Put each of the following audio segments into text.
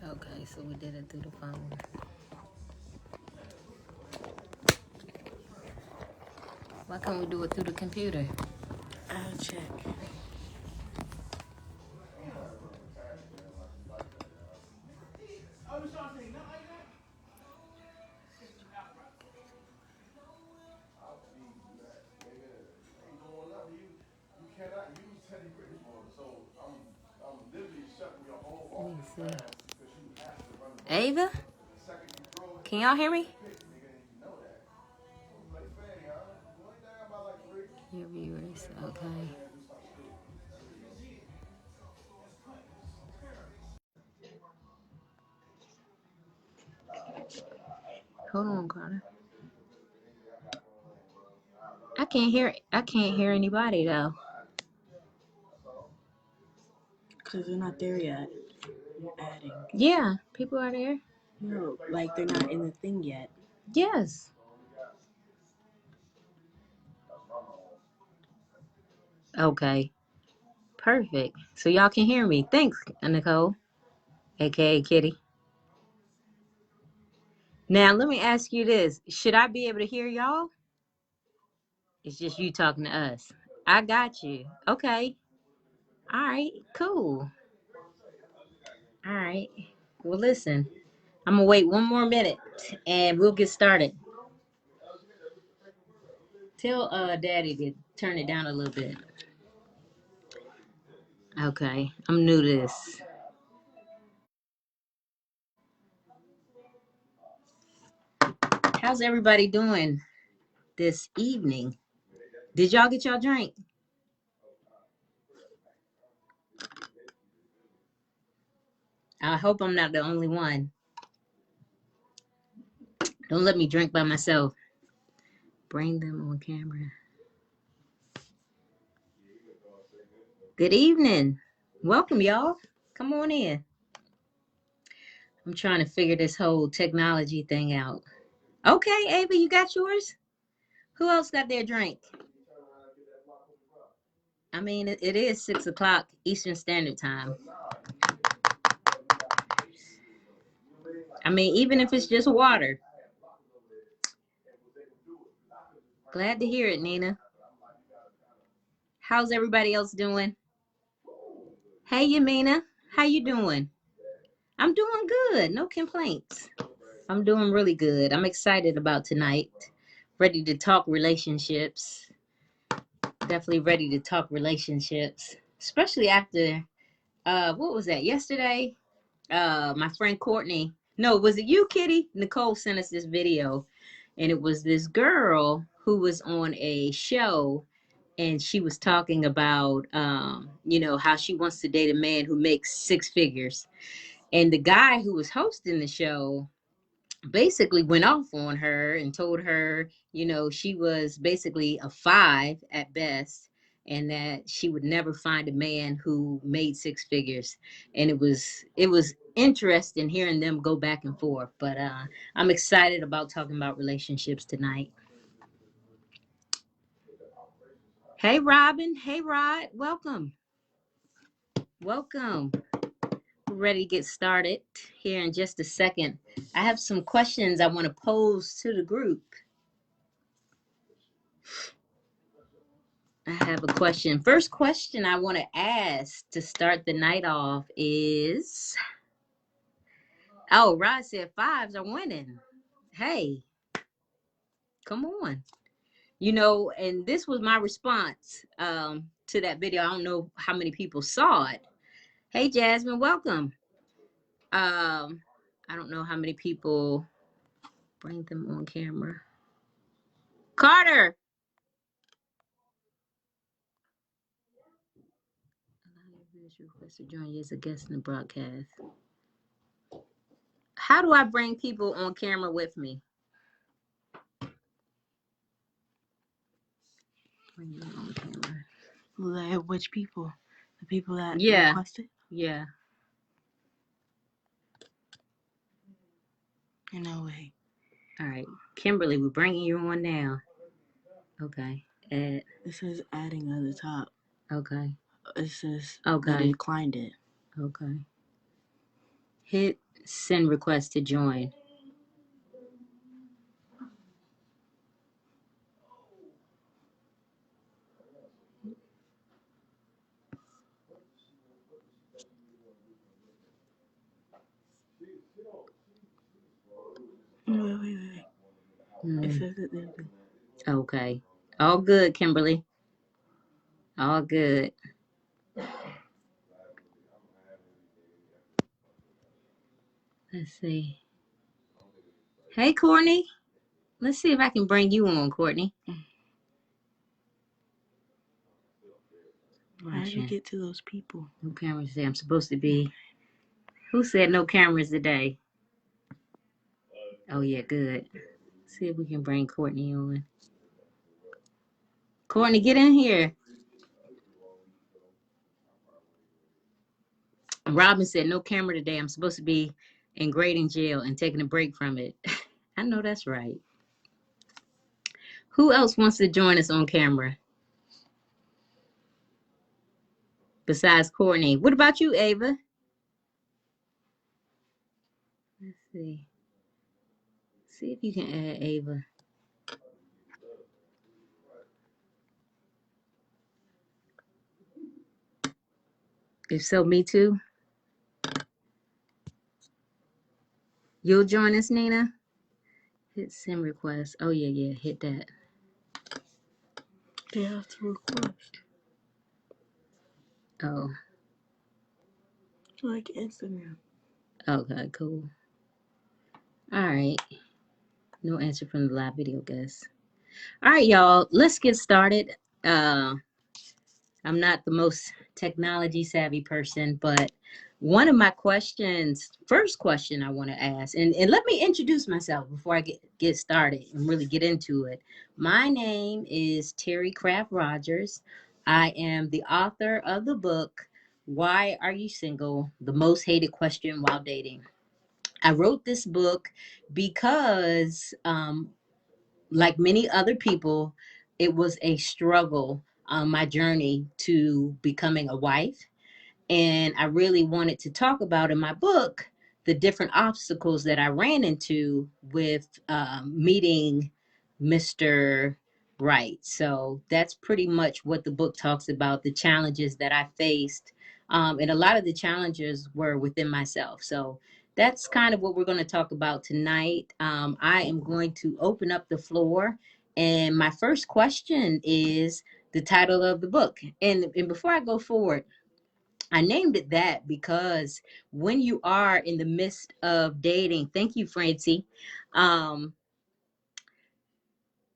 Okay, so we did it through the phone. Why can't we do it through the computer? I'll check. Let me see. Ava? Can y'all hear me? Your viewers, okay. Hold on, Carter. I can't hear anybody though. Because they're not there yet. You're adding. Yeah, people are there. No, like they're not in the thing yet. Yes. Okay. Perfect. So y'all can hear me. Thanks, Nicole, aka Kitty. Now let me ask you this: should I be able to hear y'all? It's just you talking to us. I got you. Okay. All right. Cool. All right. Well, listen. I'm gonna wait one more minute, and we'll get started. Tell Daddy to turn it down a little bit. Okay. I'm new to this. How's everybody doing this evening? Did y'all get y'all drink? I hope I'm not the only one. Don't let me drink by myself. Bring them on camera. Good evening. Welcome, y'all. Come on in. I'm trying to figure this whole technology thing out. Okay, Ava, you got yours? Who else got their drink? I mean, it is 6 o'clock Eastern Standard Time. I mean, even if it's just water. Glad to hear it, Nina. How's everybody else doing? Hey, Yamina. How you doing? I'm doing good. No complaints. I'm doing really good. I'm excited about tonight. Ready to talk relationships. Definitely ready to talk relationships. Especially after, what was that, yesterday? My friend Courtney. No, was it you, Kitty? Nicole sent us this video. And it was this girl who was on a show. And she was talking about, how she wants to date a man who makes 6 figures. And the guy who was hosting the show basically went off on her and told her, she was basically a 5 at best and that she would never find a man who made 6 figures. And it was interesting hearing them go back and forth. But I'm excited about talking about relationships tonight. Hey, Robin. Hey, Rod. Welcome. Welcome. We're ready to get started here in just a second. I have some questions I want to pose to the group. I have a question. First question I want to ask to start the night off is, Rod said 5s are winning. Hey, come on. And this was my response to that video. I don't know how many people saw it. Hey, Jasmine, welcome. I don't know how many people bring them on camera. Carter. Request to join you as a guest in the broadcast. How do I bring people on camera with me? Bring them on camera. Like, which people? The people that requested? Yeah. No way. All right. Kimberly, we're bringing you on now. Okay. It says adding at the top. Okay. It says okay. that it declined it. Okay. Hit send request to join. Wait. It says that there's Okay. All good, Kimberly. All good. Let's see. Hey, Courtney. Let's see if I can bring you on, Courtney. How do you get to those people? No cameras today. I'm supposed to be. Who said no cameras today? Oh, yeah, good. See if we can bring Courtney on. Courtney, get in here. Robin said no camera today. I'm supposed to be in grading jail and taking a break from it. I know that's right. Who else wants to join us on camera besides Courtney? What about you, Ava? Let's see. See if you can add Ava. If so, me too. You'll join us, Nina? Hit send request. Oh, yeah. Hit that. They have to request. Oh. Like Instagram. Okay, cool. All right. No answer from the live video, guys. All right, y'all. Let's get started. I'm not the most technology savvy person, but one of my first question I want to ask, and let me introduce myself before I get started and really get into it. My name is Terri Rodgers. I am the author of the book, Why Are You Single? The Most Hated Question While Dating. I wrote this book because like many other people, it was a struggle on my journey to becoming a wife. And I really wanted to talk about in my book the different obstacles that I ran into with meeting Mr. Right. So that's pretty much what the book talks about, the challenges that I faced. And a lot of the challenges were within myself. So that's kind of what we're going to talk about tonight. I am going to open up the floor. And my first question is the title of the book. And before I go forward, I named it that because when you are in the midst of dating, thank you, Francie. When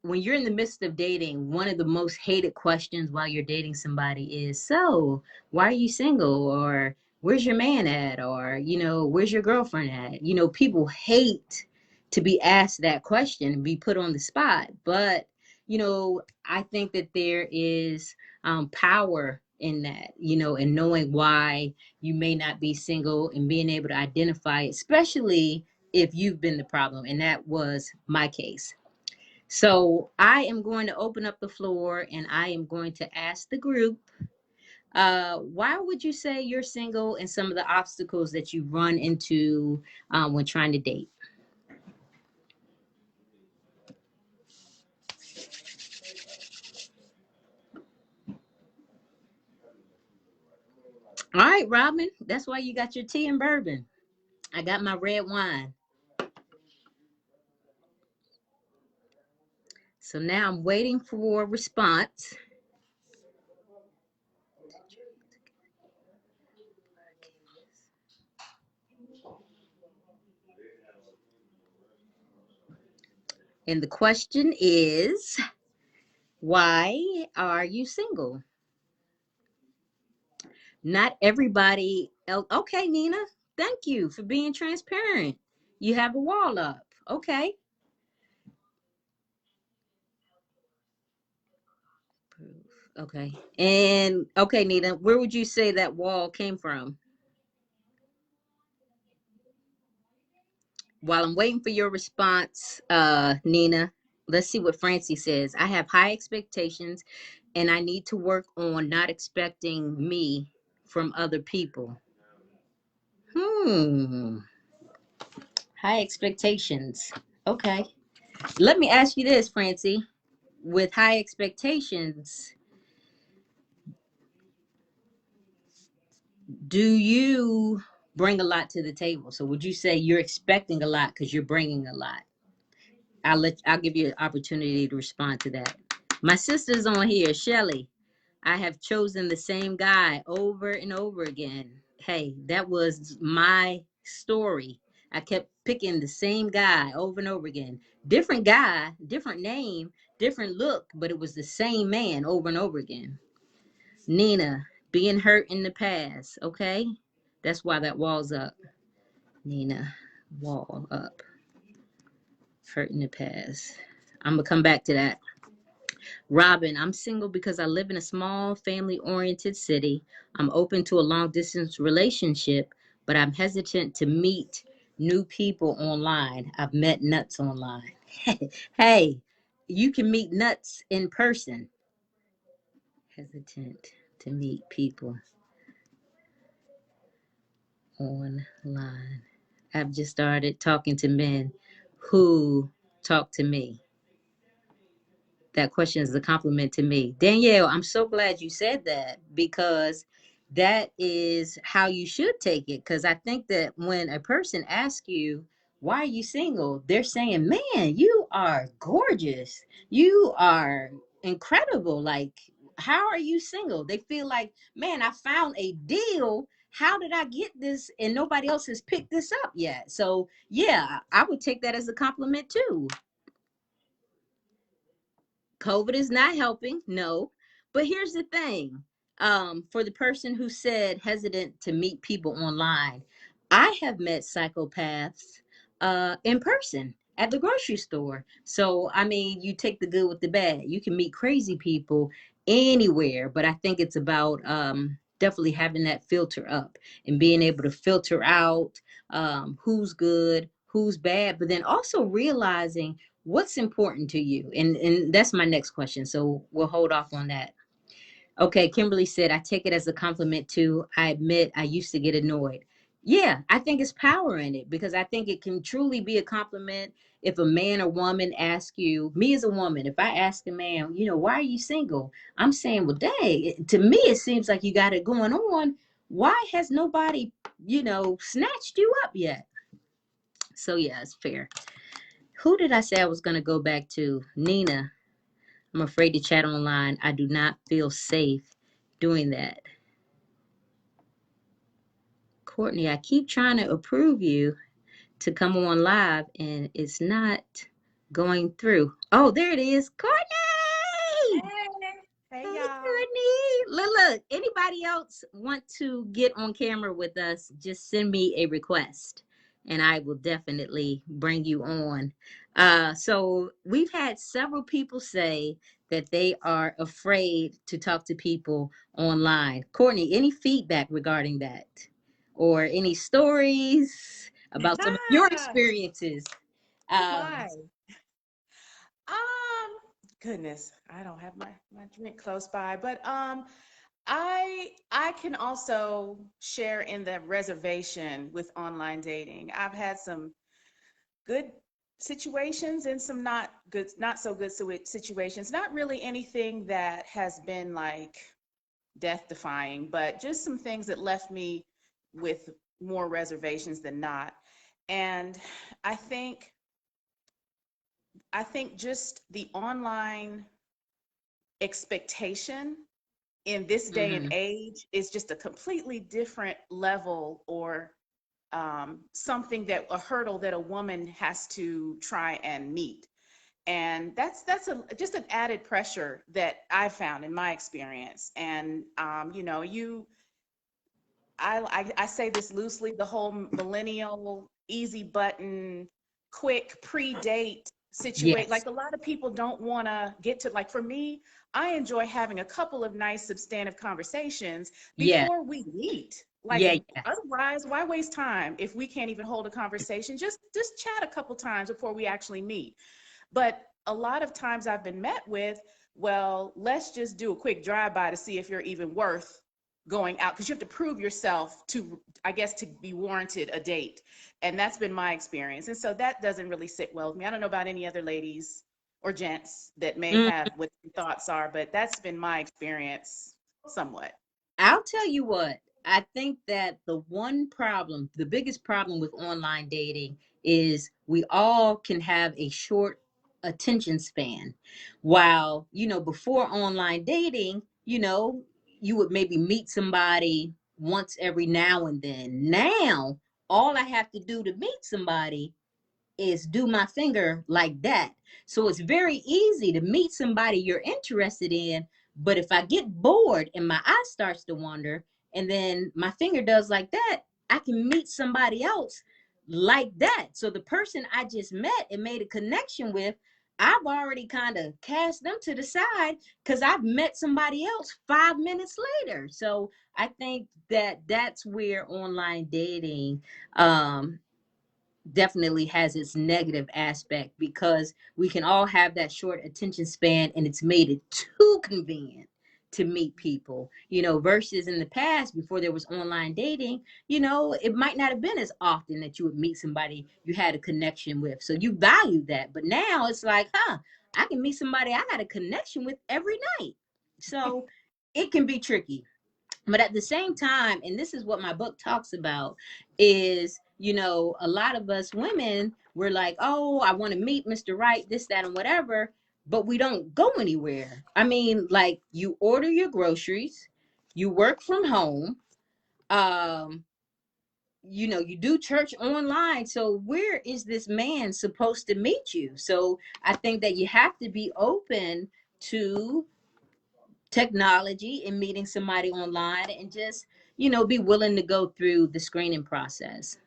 you're in the midst of dating, one of the most hated questions while you're dating somebody is, so why are you single? Or where's your man at? Or, where's your girlfriend at? People hate to be asked that question and be put on the spot. But, I think that there is power in that, and knowing why you may not be single and being able to identify it, especially if you've been the problem. And that was my case. So I am going to open up the floor and I am going to ask the group, why would you say you're single and some of the obstacles that you run into when trying to date? All right, Robin, that's why you got your tea and bourbon. I got my red wine. So now I'm waiting for a response. And the question is, why are you single? Not everybody else. Okay, Nina, thank you for being transparent. You have a wall up. Okay. Okay. And okay, Nina, where would you say that wall came from? While I'm waiting for your response, Nina, let's see what Francie says. I have high expectations and I need to work on not expecting me from other people. Hmm. High expectations. Okay. Let me ask you this, Francie. With high expectations, do you bring a lot to the table? So would you say you're expecting a lot because you're bringing a lot? I'll give you an opportunity to respond to that. My sister's on here, Shelly. I have chosen the same guy over and over again. Hey, that was my story. I kept picking the same guy over and over again. Different guy, different name, different look, but it was the same man over and over again. Nina, being hurt in the past. Okay. That's why that wall's up. Nina, wall up. Hurt in the past. I'm going to come back to that. Robin, I'm single because I live in a small family oriented city. I'm open to a long distance relationship, but I'm hesitant to meet new people online. I've met nuts online. Hey, you can meet nuts in person. Hesitant to meet people online. I've just started talking to men who talk to me. That question is a compliment to me. Danielle, I'm so glad you said that because that is how you should take it. Because I think that when a person asks you, why are you single? They're saying, man, you are gorgeous. You are incredible. Like, how are you single? They feel like, man, I found a deal. How did I get this? And nobody else has picked this up yet. So, yeah, I would take that as a compliment too. COVID is not helping, no. But here's the thing. For the person who said hesitant to meet people online, I have met psychopaths in person at the grocery store. So, I mean, you take the good with the bad. You can meet crazy people anywhere, but I think it's about definitely having that filter up and being able to filter out who's good, who's bad, but then also realizing what's important to you. And that's my next question, so we'll hold off on that. Okay, Kimberly said, I take it as a compliment too. I admit I used to get annoyed. Yeah, I think it's power in it because I think it can truly be a compliment if a man or woman asks you, me as a woman, if I ask a man, why are you single? I'm saying, well, dang, to me, it seems like you got it going on. Why has nobody, snatched you up yet? So, yeah, it's fair. Who did I say I was going to go back to? Nina. I'm afraid to chat online. I do not feel safe doing that. Courtney, I keep trying to approve you to come on live and it's not going through. Oh, there it is. Courtney! Hey, Hey, y'all. Courtney. Look, anybody else want to get on camera with us, just send me a request and I will definitely bring you on. So we've had several people say that they are afraid to talk to people online. Courtney, any feedback regarding that? Or any stories about some of your experiences? Oh Um, my. Um, Goodness, I don't have my drink close by, but I can also share in the reservation with online dating. I've had some good situations and some not so good situations. Not really anything that has been like death defying, but just some things that left me with more reservations than not. And I think I think just the online expectation in this day and mhm. age is just a completely different level or something that a hurdle that a woman has to try and meet. And just an added pressure that I found in my experience. And I say this loosely, the whole millennial easy button, quick pre-date situation. Yes. Like a lot of people don't want to get to, like for me, I enjoy having a couple of nice substantive conversations Yeah. before we meet. Like Yeah. Yeah. otherwise, why waste time if we can't even hold a conversation? Just chat a couple times before we actually meet. But a lot of times I've been met with, well, let's just do a quick drive-by to see if you're even worth going out because you have to prove yourself to, I guess, to be warranted a date. And that's been my experience. And so that doesn't really sit well with me. I don't know about any other ladies or gents that may Mm, have what their thoughts are, but that's been my experience somewhat. I'll tell you what, I think that the biggest problem with online dating is we all can have a short attention span. While, before online dating, you would maybe meet somebody once every now and then. Now, all I have to do to meet somebody is do my finger like that. So it's very easy to meet somebody you're interested in. But if I get bored and my eye starts to wander, and then my finger does like that, I can meet somebody else like that. So the person I just met and made a connection with, I've already kind of cast them to the side because I've met somebody else 5 minutes later. So I think that that's where online dating definitely has its negative aspect, because we can all have that short attention span and it's made it too convenient to meet people, versus in the past, before there was online dating, it might not have been as often that you would meet somebody you had a connection with, so you value that. But now it's like, I can meet somebody I got a connection with every night. So it can be tricky. But at the same time, and this is what my book talks about, is, a lot of us women, we're like, oh, I want to meet Mr. Right, this, that, and whatever, but we don't go anywhere. I mean, like, you order your groceries, you work from home, um you do church online, so where is this man supposed to meet you? So I think that you have to be open to technology and meeting somebody online, and just be willing to go through the screening process.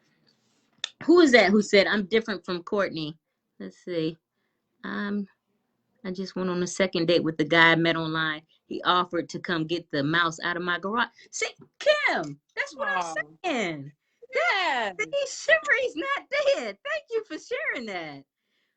Who is that who said I'm different from Courtney? Let's see. um I just went on a second date with the guy I met online. He offered to come get the mouse out of my garage. See, Kim, that's what Oh, I'm saying. That, yeah. see, Shivery's not dead. Thank you for sharing that.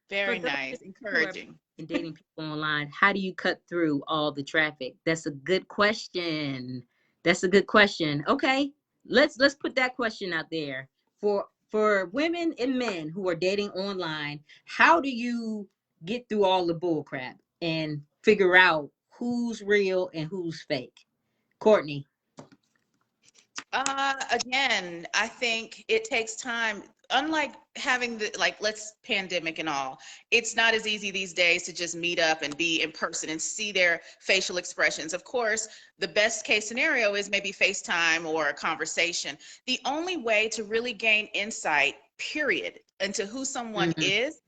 For Very those nice, who are encouraging. dating people online, how do you cut through all the traffic? That's a good question. That's a good question. Okay, let's put that question out there for women and men who are dating online. How do you get through all the bull crap and figure out who's real and who's fake? Courtney. Again, I think it takes time. Unlike having the, like, let's pandemic and all, it's not as easy these days to just meet up and be in person and see their facial expressions. Of course, the best case scenario is maybe FaceTime or a conversation. The only way to really gain insight, period, into who someone Mhm. is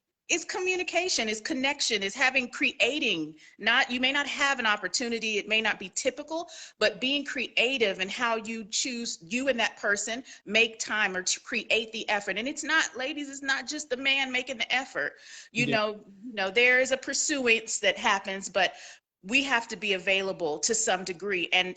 communication, is connection, is having creating. Not, you may not have an opportunity, it may not be typical, but being creative in how you choose, you and that person make time or to create the effort. And it's not, ladies, it's not just the man making the effort. Yeah. There is a pursuance that happens, but we have to be available to some degree. And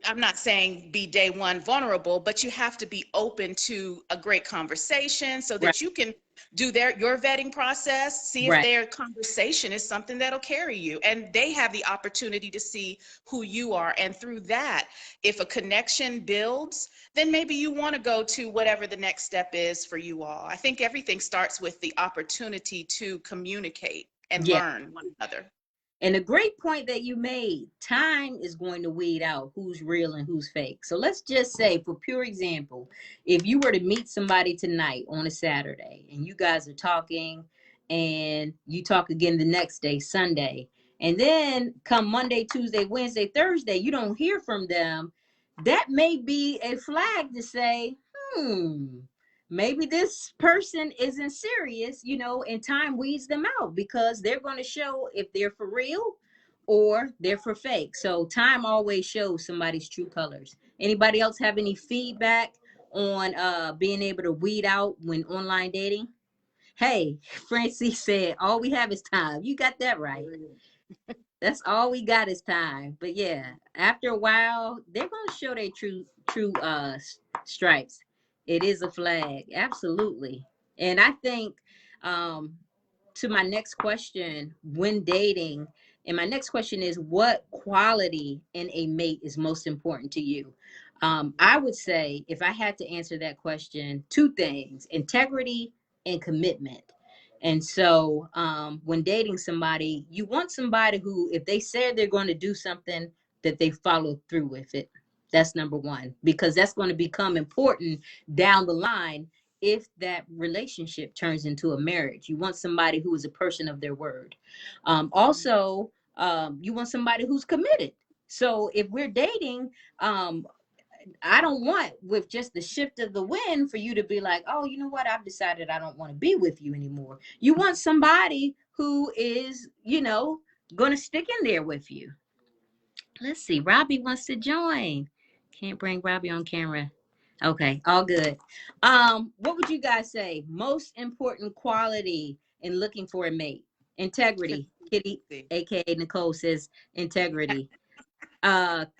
I'm not saying be day one vulnerable, but you have to be open to a great conversation so Right. that you can do your vetting process, see if Right. their conversation is something that'll carry you. And they have the opportunity to see who you are. And through that, if a connection builds, then maybe you want to go to whatever the next step is for you all. I think everything starts with the opportunity to communicate and Yeah. learn one another. And a great point that you made, time is going to weed out who's real and who's fake. So let's just say, for pure example, if you were to meet somebody tonight on a Saturday and you guys are talking, and you talk again the next day, Sunday, and then come Monday, Tuesday, Wednesday, Thursday, you don't hear from them, that may be a flag to say, hmm, maybe this person isn't serious, and time weeds them out, because they're going to show if they're for real or they're for fake. So time always shows somebody's true colors. Anybody else have any feedback on being able to weed out when online dating? Hey, Francie said, all we have is time. You got that right. That's all we got is time. But yeah, after a while, they're gonna show their true stripes. It is a flag, absolutely. And I think, um to my next question, when dating And my next question is, what quality in a mate is most important to you? I would say, if I had to answer that question, two things: integrity and commitment. And so, when dating somebody, you want somebody who, if they said they're going to do something, that they follow through with it. That's number one, because that's going to become important down the line if that relationship turns into a marriage. You want somebody who is a person of their word. Also, you want somebody who's committed. So if we're dating, um, I don't want, with just the shift of the wind, for you to be like, oh, you know what? I've decided I don't want to be with you anymore. You want somebody who is, going to stick in there with you. Let's see. Robbie wants to join. Can't bring Robbie on camera. Okay, all good. What would you guys say? Most important quality in looking for a mate? Integrity. Kitty, Consistency. aka Nicole, says integrity.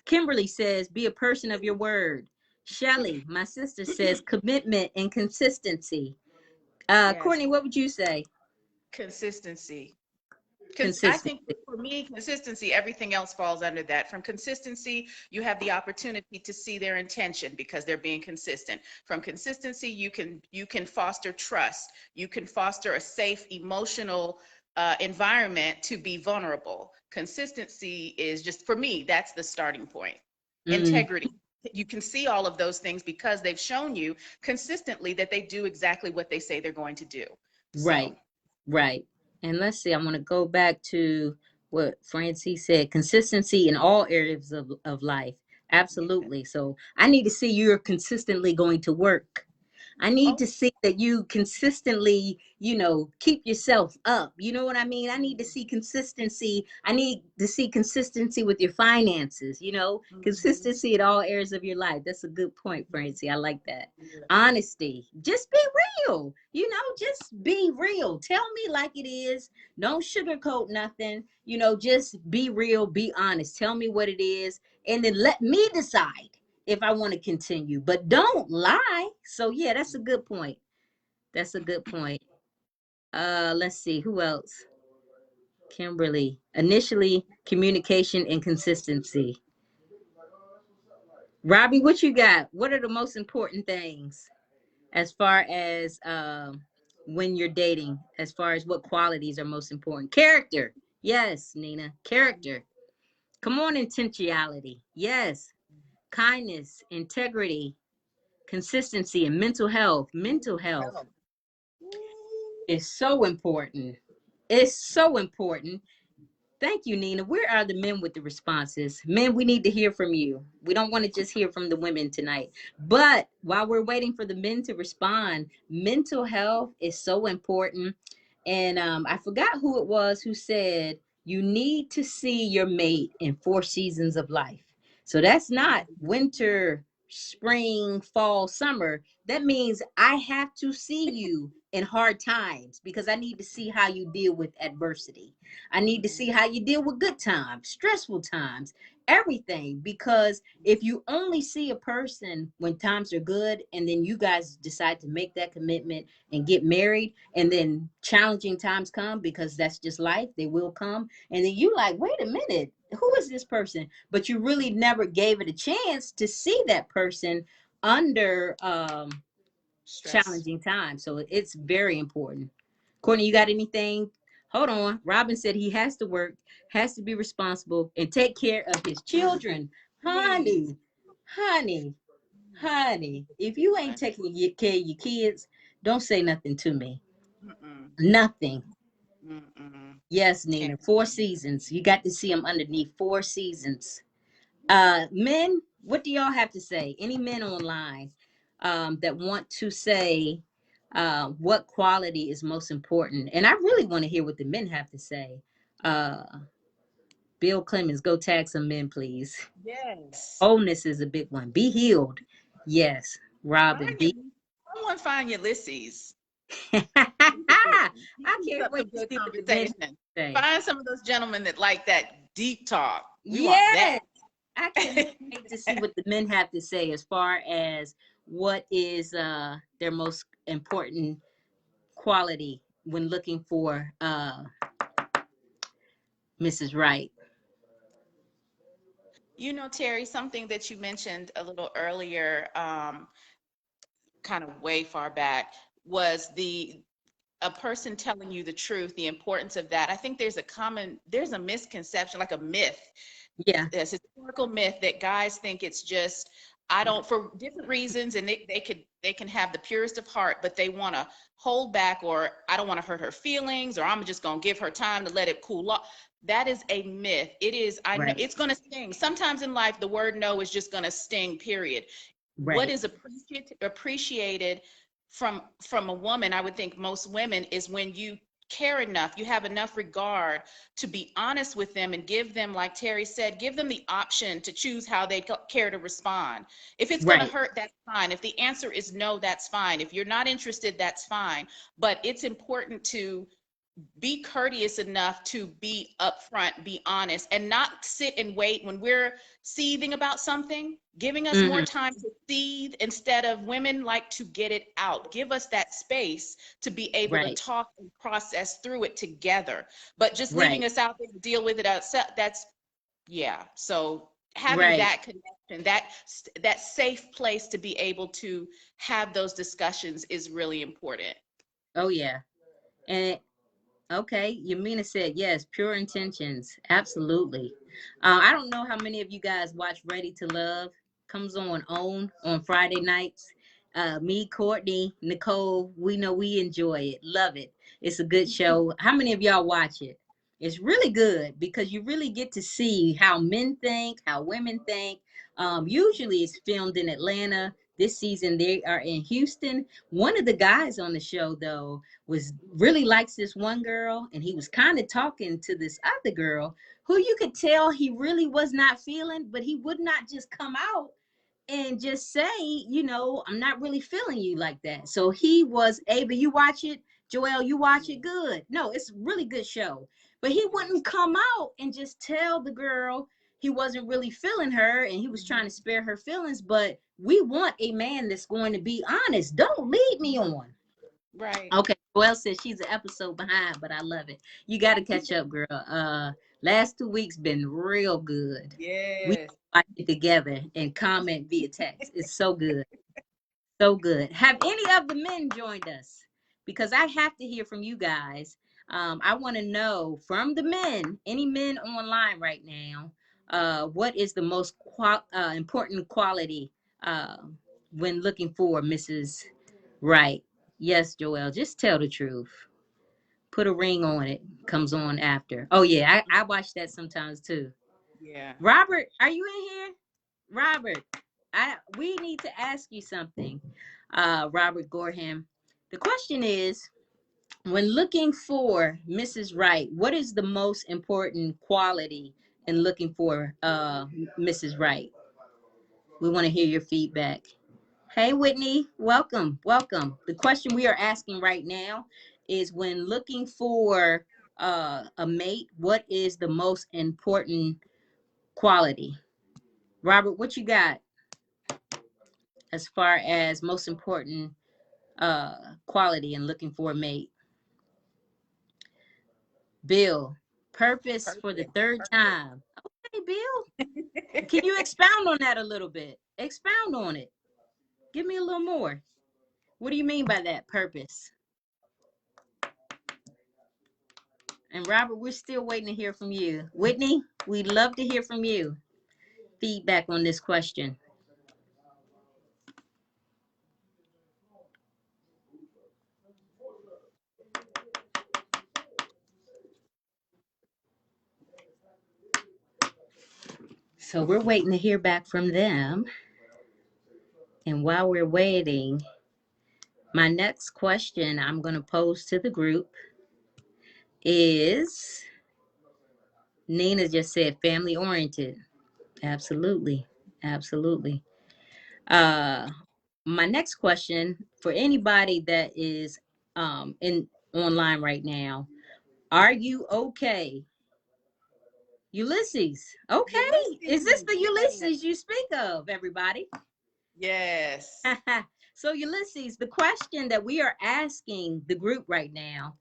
Kimberly says, be a person of your word. Shelly, my sister, says commitment and consistency. Yes, Courtney, what would you say? consistency. I Consistency. think for me, consistency, everything else falls under that. From consistency, you have the opportunity to see their intention because they're being consistent. From consistency, you can foster trust. You can foster a safe emotional environment to be vulnerable. Consistency is just, for me, that's the starting point. Mm, Integrity. You can see all of those things because they've shown you consistently that they do exactly what they say they're going to do. So, right, right. And let's see, I want to go back to what Francie said: consistency in all areas of life. yeah. Absolutely. So I need to see you're consistently going to work. I need Oh, to see that you consistently, keep yourself up. You know what I mean? I need to see consistency. I need to see consistency with your finances, mhm. consistency in all areas of your life. That's a good point, Francie. I like that. Honesty. Just be real. Just be real. Tell me like it is. Don't sugarcoat nothing. Just be real, be honest. Tell me what it is, and then let me decide if I want to continue, but don't lie. So yeah, that's a good point. That's a good point. Let's see who else. Kimberly. Initially, communication and consistency. Robbie, what you got? What are the most important things as far as when you're dating? As far as what qualities are most important? Character. Yes, Nina. Character. Come on, intentionality. Yes. Kindness, integrity, consistency, and mental health. Mental health Help. Ooh. is so important. It's so important. Thank you, Nina. Where are the men with the responses? Men, we need to hear from you. We don't want to just hear from the women tonight. But while we're waiting for the men to respond, mental health is so important. And I forgot who it was who said you need to see your mate in 4 seasons of life. So that's not winter, spring, fall, summer. That means I have to see you in hard times because I need to see how you deal with adversity. I need to see how you deal with good times, stressful times, everything. Because if you only see a person when times are good and then you guys decide to make that commitment and get married, and then challenging times come, because that's just life, they will come. And then you like, wait a minute, who is this person? But you really never gave it a chance to see that person under Stress. challenging times. So it's very important. Courtney, you got anything? Hold on. Robin said he has to work, has to be responsible, and take care of his children. Please. Honey, honey, honey, if you ain't taking care of your kids, don't say nothing to me. Mm-mm. Nothing. Mm-mm. Yes, Can't. Nina. 4 seasons. You got to see them underneath 4 seasons. Men, what do y'all have to say? Any men online that want to say what quality is most important? And I really want to hear what the men have to say. Uh, Bill Clemens, go tag some men, please. Yes. Wholeness is a big one. Be healed. Yes. Robin, Find your, be. someone find Ulysses. I These can't are wait some to good see what the men have conversation. to say. Find some of those gentlemen that like that deep talk. We want Yes. that. I cannot wait to see what the men have to say as far as what is their most important quality when looking for Mrs. Wright. You know, Terry, something that you mentioned a little earlier, kind of way far back, was the a person telling you the truth, the importance of that. I think there's a misconception, like a myth, Yeah, this historical myth that guys think it's just, I don't, for different reasons, and they can have the purest of heart, but they want to hold back, or I don't want to hurt her feelings, or I'm just going to give her time to let it cool off. That is a myth. It is, I know right, it's going to sting. Sometimes in life, the word no is just going to sting, period. What right, is appreciated from a woman, I would think most women, is when you care enough, you have enough regard to be honest with them and give them, like Terry said, give them the option to choose how they care to respond. If it's going to right, hurt, that's fine. If the answer is no, that's fine. If you're not interested, that's fine. But it's important to be courteous enough to be upfront, be honest, and not sit and wait when we're seething about something, giving us more hmm, time to seethe instead of, women like to get it out. Give us that space to be able to right, talk and process through it together. But just leaving right, us out there to deal with it ourselves, that's, yeah. So having right. that connection, that safe place to be able to have those discussions is really important. Oh yeah. And okay, Yamina said yes, pure intentions. Absolutely. I don't know how many of you guys watch Ready to Love. Comes on Friday nights. Me, Courtney, Nicole, we know we enjoy it. Love it. It's a good show. How many of y'all watch it? It's really good because you really get to see how men think, how women think. Usually it's filmed in Atlanta. This season they are in Houston. One of the guys on the show though was really likes this one girl, and he was kind of talking to this other girl who you could tell he really was not feeling, but he would not just come out and just say, I'm not really feeling you like that. So he was able, you watch it, Joel, you watch it, good. No, it's a really good show. But he wouldn't come out and just tell the girl he wasn't really feeling her and he was trying to spare her feelings. But we want a man that's going to be honest. Don't lead me on. Right. Okay, Joelle says she's an episode behind, but I love it. You got to catch up, girl. Last 2 weeks been real good. We Yes. watch it together and comment via text. It's so good, so good. Have any of the men joined us? Because I have to hear from you guys. I want to know from the men, any men online right now, what is the most important quality uh, when looking for Mrs. Right? Yes, Joelle. Just tell the truth. Put a ring on it. Comes on after. Oh yeah, I watch that sometimes too. Yeah. Robert, are you in here? Robert, we need to ask you something. Robert Gorham. The question is, when looking for Mrs. Right, what is the most important quality in looking for Mrs. Right? We want to hear your feedback. Hey, Whitney, welcome, welcome. The question we are asking right now is, when looking for a mate, what is the most important quality? Robert, what you got as far as most important quality in looking for a mate? Bill, purpose for the Perfect. third Perfect. time. Okay, Bill, can you expound on that a little bit? Expound on it. Give me a little more. What do you mean by that, purpose? And Robert, we're still waiting to hear from you. Whitney, we'd love to hear from you. Feedback on this question. So we're waiting to hear back from them. And while we're waiting, my next question I'm going to pose to the group is, Nina just said family oriented. Absolutely. Absolutely. Uh, my next question for anybody that is in online right now, are you okay? Ulysses. Okay. Is this Ulysses. the Yes. Ulysses you speak of, everybody? Yes. So, Ulysses, the question that we are asking the group right now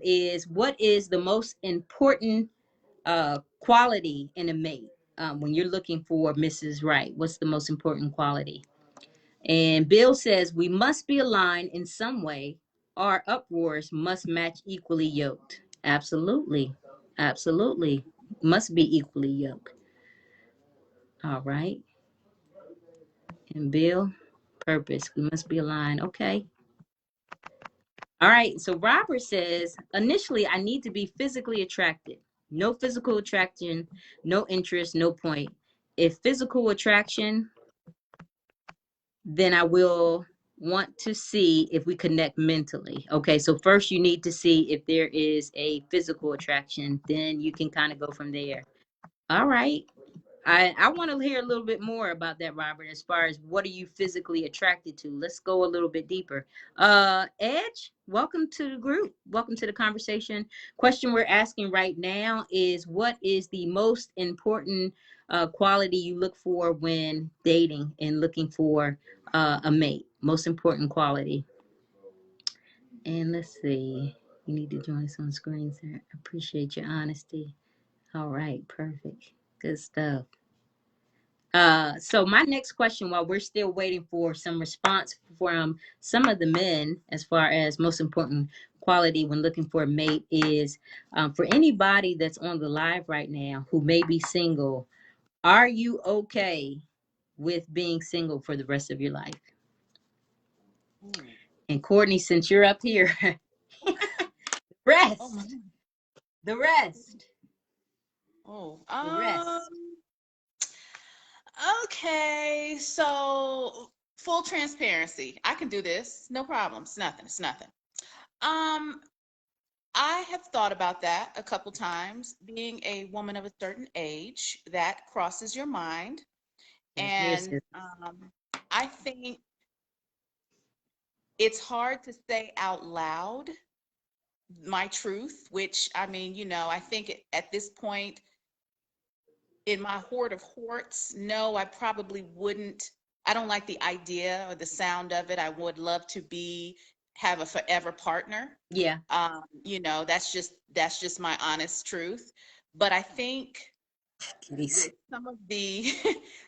is, what is the most important quality in a mate, when you're looking for Mrs. Right, what's the most important quality? And Bill says we must be aligned in some way. Our uproars must match equally yoked. Absolutely. Absolutely. Must be equally yoked. All right. And Bill, purpose. We must be aligned. Okay. All right. So Robert says initially, I need to be physically attracted. No physical attraction, no interest, no point. If physical attraction, then I will want to see if we connect mentally. Okay, so first you need to see if there is a physical attraction, then you can kind of go from there. All right. I want to hear a little bit more about that, Robert, as far as what are you physically attracted to. Let's go a little bit deeper. Edge, welcome to the group. Welcome to the conversation. Question we're asking right now is what is the most important quality you look for when dating and looking for a mate? Most important quality. And let's see. You need to join us on screen, sir. Appreciate your honesty. All right, perfect. Good stuff. So my next question, while we're still waiting for some response from some of the men, as far as most important quality when looking for a mate, is for anybody that's on the live right now who may be single, are you okay with being single for the rest of your life? Ooh. And Courtney, since you're up here, Oh my. rest, the rest, Oh. the rest. Okay. So full transparency. I can do this. No problem. It's nothing. It's nothing. Um, I have thought about that a couple times. Being a woman of a certain age, that crosses your mind. Yes, ma'am. And I think it's hard to say out loud my truth, which I mean, I think at this point in my hoard of horts, no, I probably wouldn't. I don't like the idea or the sound of it. I would love to have a forever partner. Yeah. That's just my honest truth. But I think Kitties. with some of the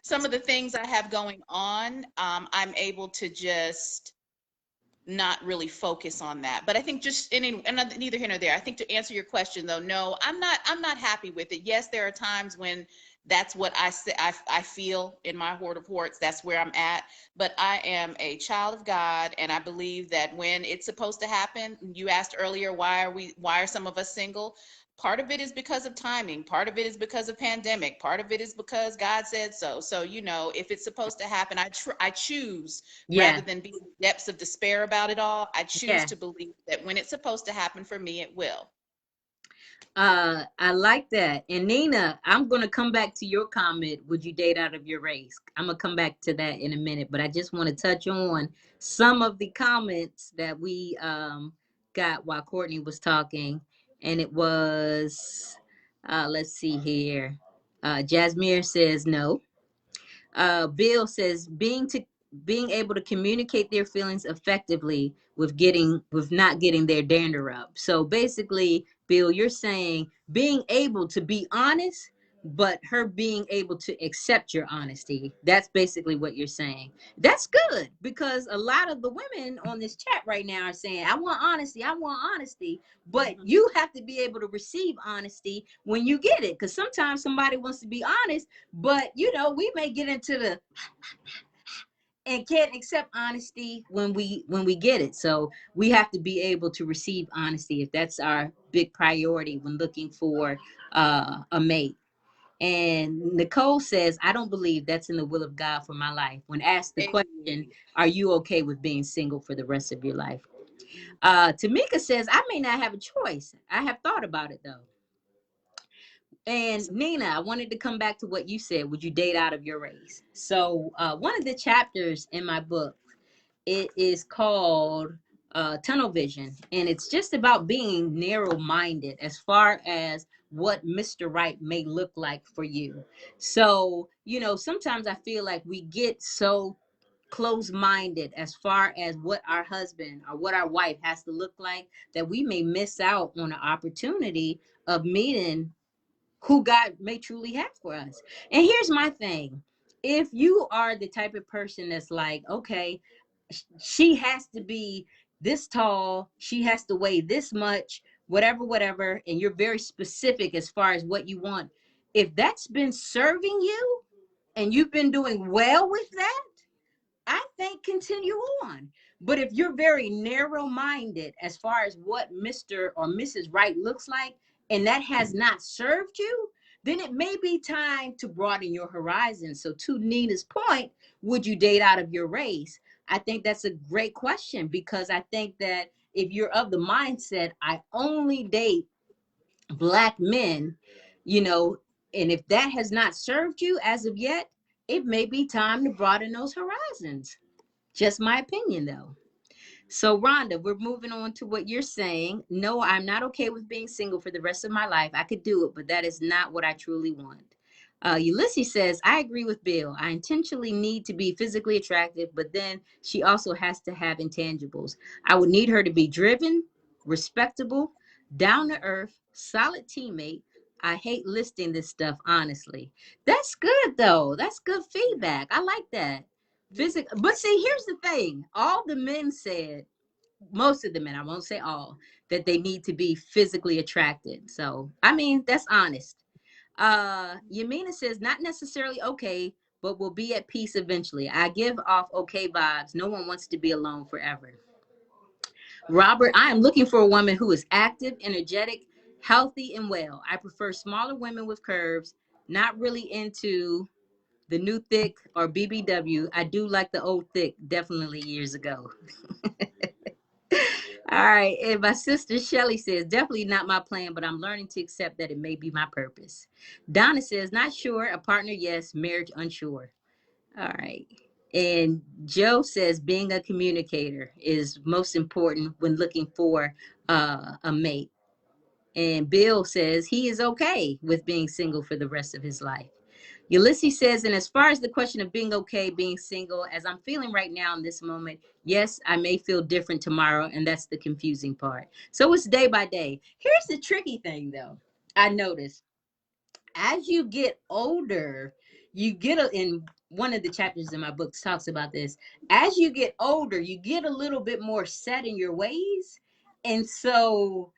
some of the things I have going on, I'm able to just not really focus on that. But I think just and neither here nor there. I think to answer your question though, no, I'm not happy with it. Yes, there are times when that's what I say I feel in my hoard of horts. That's where I'm at. But I am a child of God, and I believe that when it's supposed to happen, you asked earlier why are some of us single? Part of it is because of timing. Part of it is because of pandemic. Part of it is because God said so. So, if it's supposed to happen, I choose rather Yeah. than be in the depths of despair about it all. I choose Yeah. to believe that when it's supposed to happen for me, it will. I like that. And Nina, I'm gonna come back to your comment. Would you date out of your race? I'm gonna come back to that in a minute, but I just want to touch on some of the comments that we got while Courtney was talking, and it was let's see here. Jasmine says no. Bill says being able to communicate their feelings effectively with not getting their dander up. So basically, Bill, you're saying being able to be honest, but her being able to accept your honesty. That's basically what you're saying. That's good because a lot of the women on this chat right now are saying, I want honesty, I want honesty. But Mhm. you have to be able to receive honesty when you get it. Because sometimes somebody wants to be honest, but we may get into the and can't accept honesty when we get it. So we have to be able to receive honesty if that's our big priority when looking for a mate. And Nicole says, I don't believe that's in the will of God for my life. When asked the Hey. question, are you okay with being single for the rest of your life? Tamika says, I may not have a choice. I have thought about it though. And Nina, I wanted to come back to what you said. Would you date out of your race? So one of the chapters in my book, it is called Tunnel Vision, and it's just about being narrow-minded as far as what Mr. Right may look like for you. So sometimes I feel like we get so close-minded as far as what our husband or what our wife has to look like that we may miss out on an opportunity of meeting who God may truly have for us. And here's my thing. If you are the type of person that's like, okay, she has to be this tall, she has to weigh this much, whatever, whatever, and you're very specific as far as what you want, if that's been serving you and you've been doing well with that, I think continue on. But if you're very narrow minded as far as what Mr. or Mrs. Right looks like, and that has not served you, then it may be time to broaden your horizon. So, to Nina's point, would you date out of your race? I think that's a great question, because I think that if you're of the mindset, I only date Black men, you know, and if that has not served you as of yet, it may be time to broaden those horizons. Just my opinion, though. So, Rhonda, we're moving on to what you're saying. No, I'm not okay with being single for the rest of my life. I could do it, but that is not what I truly want. Ulysses says, I agree with Bill. I intentionally need to be physically attractive, but then she also has to have intangibles. I would need her to be driven, respectable, down to earth, solid teammate. I hate listing this stuff, honestly. That's good, though. That's good feedback. I like that. Physical, but see, here's the thing. All the men said, most of the men, I won't say all, that they need to be physically attracted. So, I mean, that's honest. Yamina says, not necessarily okay, but will be at peace eventually. I give off okay vibes. No one wants to be alone forever. Robert, I am looking for a woman who is active, energetic, healthy, and well. I prefer smaller women with curves, not really into the new thick or BBW. I do like the old thick, definitely years ago. All right. And my sister Shelly says, definitely not my plan, but I'm learning to accept that it may be my purpose. Donna says, not sure. A partner, yes. Marriage, unsure. All right. And Joe says, being a communicator is most important when looking for a mate. And Bill says he is okay with being single for the rest of his life. Ulysses says, and as far as the question of being okay, being single, as I'm feeling right now in this moment, yes, I may feel different tomorrow, and that's the confusing part. So it's day by day. Here's the tricky thing, though. I noticed as you get older, you get in one of the chapters in my book talks about this. As you get older, you get a little bit more set in your ways. And so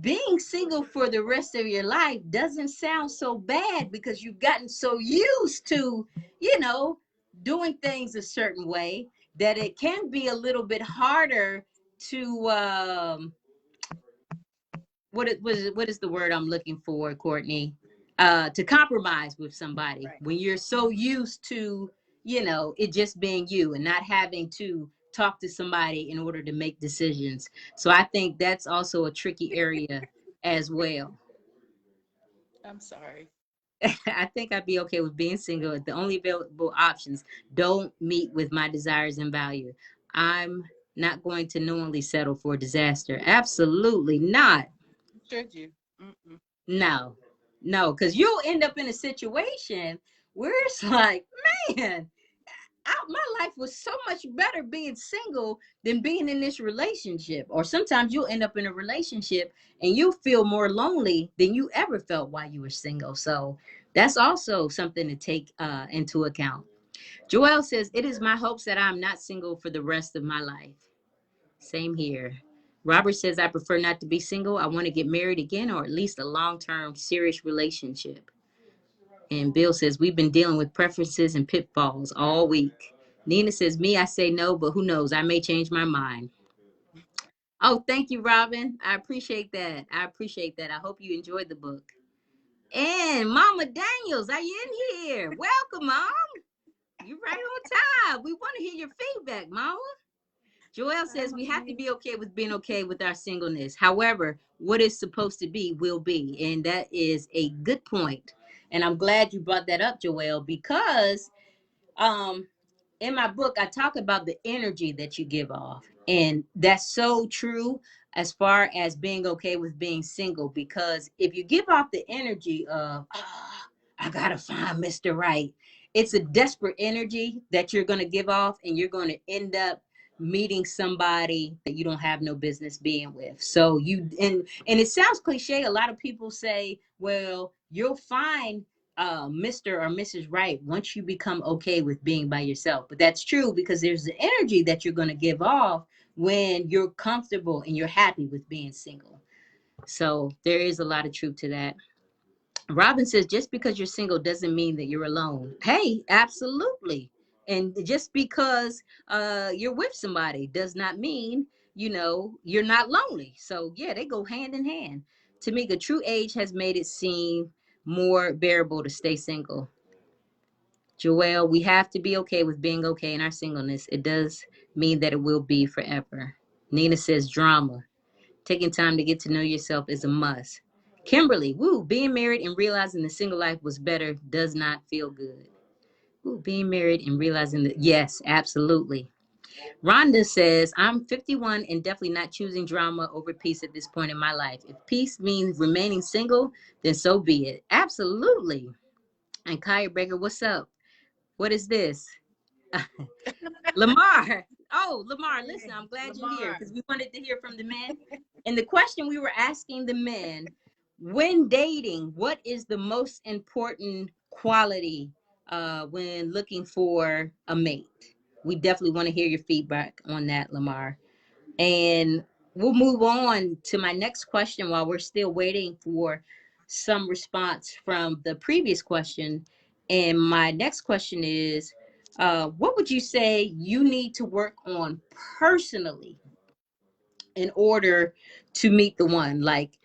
being single for the rest of your life doesn't sound so bad because you've gotten so used to, you know, doing things a certain way that it can be a little bit harder to what is the word I'm looking for, Courtney? To compromise with somebody Right. when you're so used to, you know, it just being you and not having to talk to somebody in order to make decisions. So I think that's also a tricky area as well. I'm sorry. I think I'd be okay with being single. The only available options don't meet with my desires and value. I'm not going to knowingly settle for disaster. Absolutely not. Should you? Mm-mm. No, no, because you'll end up in a situation where it's like, man, my life was so much better being single than being in this relationship. Or sometimes you'll end up in a relationship and you'll feel more lonely than you ever felt while you were single. So that's also something to take into account. Joelle says, it is my hopes that I'm not single for the rest of my life. Same here. Robert says, I prefer not to be single. I want to get married again or at least a long term, serious relationship. And Bill says, we've been dealing with preferences and pitfalls all week. Nina says, me, I say no, but who knows? I may change my mind. Oh, thank you, Robin. I appreciate that. I appreciate that. I hope you enjoyed the book. And Mama Daniels, are you in here? Welcome, Mom. You're right on time. We want to hear your feedback, Mama. Joelle Hi, says we have to mommy. be okay with being okay with our singleness. However, what is supposed to be will be. And that is a good point. And I'm glad you brought that up, Joelle, because um in my book I talk about the energy that you give off, and that's so true as far as being okay with being single, because if you give off the energy of I gotta find Mr. Right, it's a desperate energy that you're going to give off, and you're going to end up meeting somebody that you don't have no business being with. So you, and it sounds cliche, a lot of people say, well, you'll find Mr. or Mrs. Right once you become okay with being by yourself. But that's true because there's the energy that you're going to give off when you're comfortable and you're happy with being single. So there is a lot of truth to that. Robin says, just because you're single doesn't mean that you're alone. Hey, absolutely. And just because you're with somebody does not mean, you're not lonely. So, yeah, they go hand in hand. Tamika, true age has made it seem more bearable to stay single. Joelle, we have to be okay with being okay in our singleness. It does mean that it will be forever. Nina says, drama. Taking time to get to know yourself is a must. Kimberly, woo, being married and realizing the single life was better does not feel good. Woo, being married and realizing that, yes, absolutely. Rhonda says, I'm 51 and definitely not choosing drama over peace at this point in my life. If peace means remaining single, then so be it. Absolutely. And Kaya Breaker, what's up? What is this? Lamar. Oh, Lamar, listen, Hey, I'm glad you're here Lamar. because we wanted to hear from the men. And the question we were asking the men, when dating, what is the most important quality when looking for a mate? We definitely want to hear your feedback on that, Lamar. And we'll move on to my next question while we're still waiting for some response from the previous question. And my next question is, what would you say you need to work on personally in order to meet the one? Like,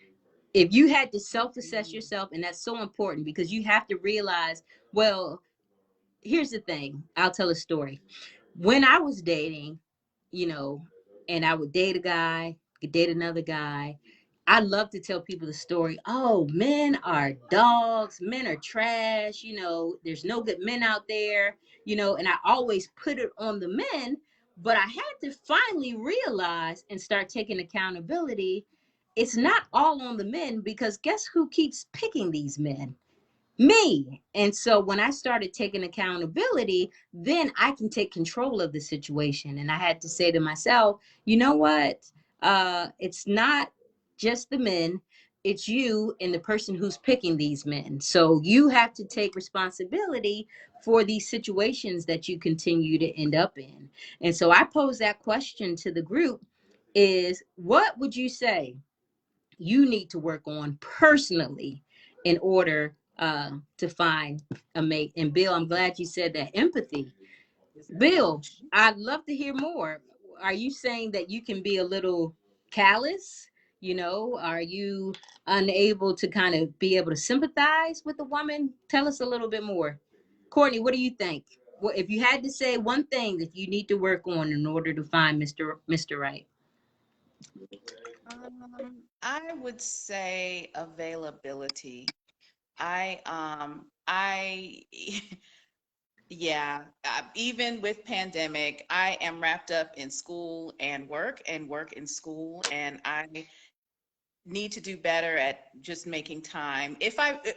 if you had to self assess yourself, and that's so important because you have to realize, well, here's the thing, I'll tell a story. When I was dating, you know, and I would date a guy, could date another guy. I love to tell people the story. Oh, men are dogs, men are trash, there's no good men out there, and I always put it on the men, but I had to finally realize and start taking accountability. It's not all on the men because guess who keeps picking these men? Me. And so when I started taking accountability, then I can take control of the situation. And I had to say to myself, you know what? It's not just the men, it's you and the person who's picking these men. So you have to take responsibility for these situations that you continue to end up in. And so I pose that question to the group is what would you say you need to work on personally in order to find a mate? And Bill, I'm glad you said that empathy. Bill, I'd love to hear more. Are you saying that you can be a little callous? Are you unable to kind of be able to sympathize with the woman? Tell us a little bit more. Courtney, what do you think? What if you had to say one thing that you need to work on in order to find Mr. Right? I would say availability. I yeah, even with pandemic, I am wrapped up in school and work in school, and I need to do better at just making time.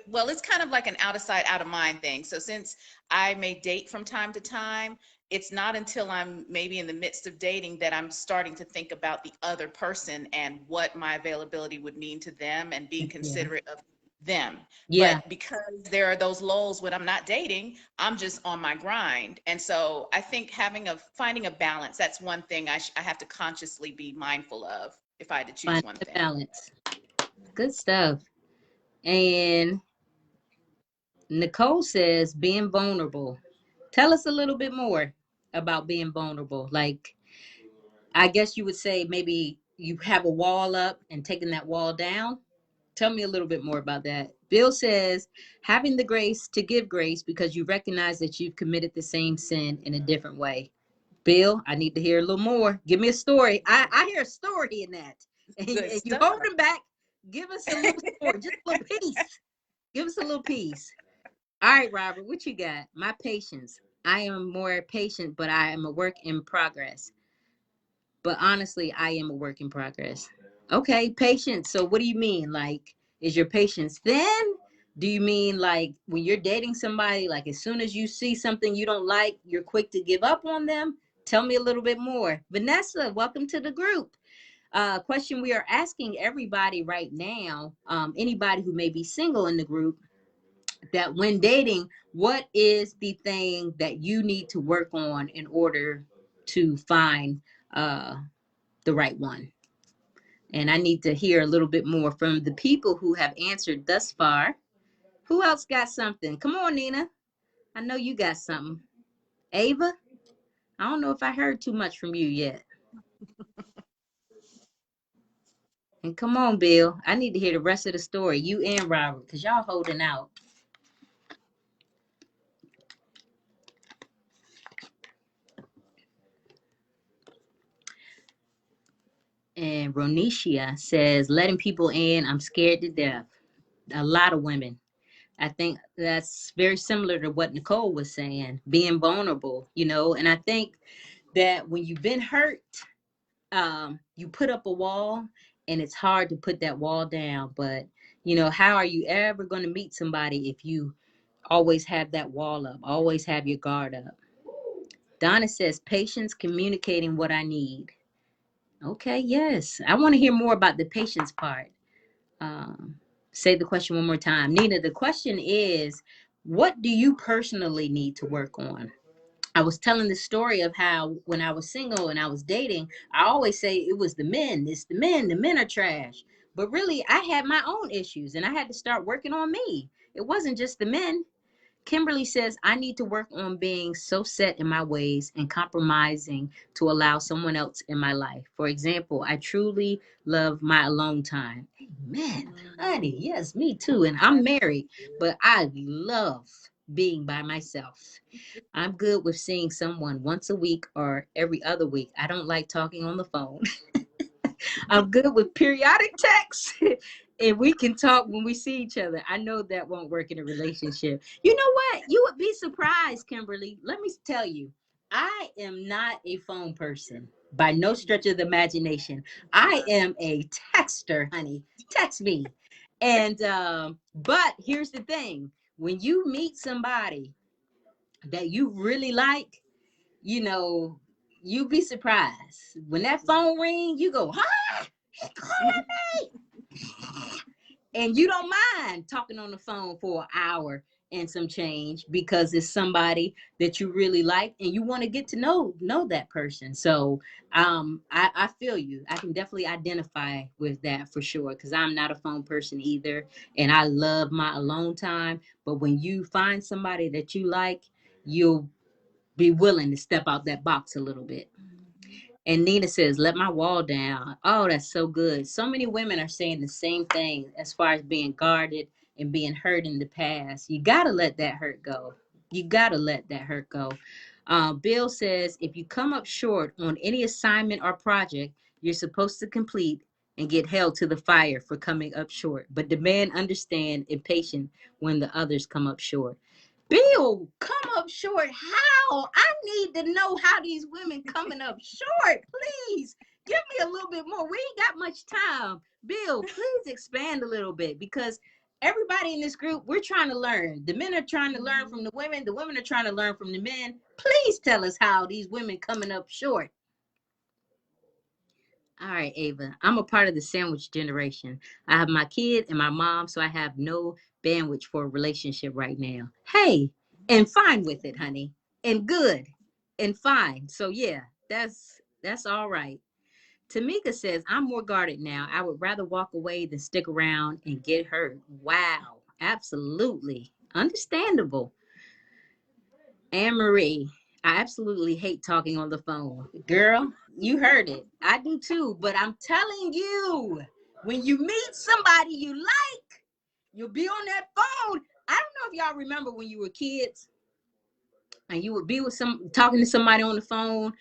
Well, it's kind of like an out of sight, out of mind thing. So since I may date from time to time, it's not until I'm maybe in the midst of dating that I'm starting to think about the other person and what my availability would mean to them and being Yeah. considerate of them. Yeah. But because there are those lulls when I'm not dating, I'm just on my grind. And so I think finding a balance, that's one thing I have to consciously be mindful of if I had to choose Find one the thing. balance. Good stuff. And Nicole says being vulnerable. Tell us a little bit more about being vulnerable. Like, I guess you would say maybe you have a wall up and taking that wall down. Tell me a little bit more about that. Bill says having the grace to give grace because you recognize that you've committed the same sin in a different way. Bill, I need to hear a little more. Give me a story. I hear a story in that. Good And you stuff. holding back. Give us a little story, just a little piece. Give us a little piece. All right, Robert, what you got? My patience. I am more patient, but I am a work in progress. But honestly, I am a work in progress. Okay, patience. So what do you mean? Like, is your patience thin? Do you mean like when you're dating somebody, like as soon as you see something you don't like, you're quick to give up on them? Tell me a little bit more. Vanessa, welcome to the group. Question we are asking everybody right now, anybody who may be single in the group. that when dating, what is the thing that you need to work on in order to find uh, the right one? And I need to hear a little bit more from the people who have answered thus far. Who else got something? Come on, Nina. I know you got something. Ava, I don't know if I heard too much from you yet. And come on, Bill. I need to hear the rest of the story. You and Robert, because y'all holding out. And Ronicia says, letting people in, I'm scared to death. A lot of women. I think that's very similar to what Nicole was saying, being vulnerable, you know. And I think that when you've been hurt, you put up a wall and it's hard to put that wall down. But, you know, how are you ever going to meet somebody if you always have that wall up, always have your guard up? Donna says, patience, communicating what I need. Okay, yes. I want to hear more about the patience part. Um, Say the question one more time. Nina, the question is, what do you personally need to work on? I was telling the story of how when I was single and I was dating, I always say it was the men. It's the men are trash. But really, I had my own issues and I had to start working on me. It wasn't just the men. Kimberly says, I need to work on being so set in my ways and compromising to allow someone else in my life. For example, I truly love my alone time. Amen. Honey, yes, me too. And I'm married, but I love being by myself. I'm good with seeing someone once a week or every other week. I don't like talking on the phone. I'm good with periodic texts. And we can talk when we see each other. I know that won't work in a relationship. You know what? You would be surprised, Kimberly. Let me tell you, I am not a phone person by no stretch of the imagination. I am a texter, honey. Text me. And but here's the thing: when you meet somebody that you really like, you know, you'd be surprised. When that phone ring, you go, huh? He calling me. And you don't mind talking on the phone for an hour and some change because it's somebody that you really like and you want to get to know that person. So I feel you. I can definitely identify with that for sure because I'm not a phone person either, and I love my alone time. But when you find somebody that you like, you'll be willing to step out that box a little bit. And Nina says, let my wall down. Oh, that's so good. So many women are saying the same thing as far as being guarded and being hurt in the past. You got to let that hurt go. You got to let that hurt go. Bill says, if you come up short on any assignment or project you're supposed to complete and get held to the fire for coming up short, but demand, understand, and patient when the others come up short. Bill, come up short. How? I need to know how these women coming up short. Please give me a little bit more. We ain't got much time. Bill, please expand a little bit because everybody in this group, we're trying to learn. The men are trying to learn from the women are trying to learn from the men. Please tell us how these women coming up short. All right, Ava, I'm a part of the sandwich generation. I have my kid and my mom, so I have no bandwidth for a relationship right now. Hey, and fine with it, honey, and good, and fine. So yeah, that's all right. Tamika says, I'm more guarded now. I would rather walk away than stick around and get hurt. Wow, absolutely. Understandable. Anne Marie, I absolutely hate talking on the phone. Girl, you heard it. I do too, but I'm telling you, when you meet somebody you like, you'll be on that phone. I don't know if y'all remember when you were kids and you would be with some talking to somebody on the phone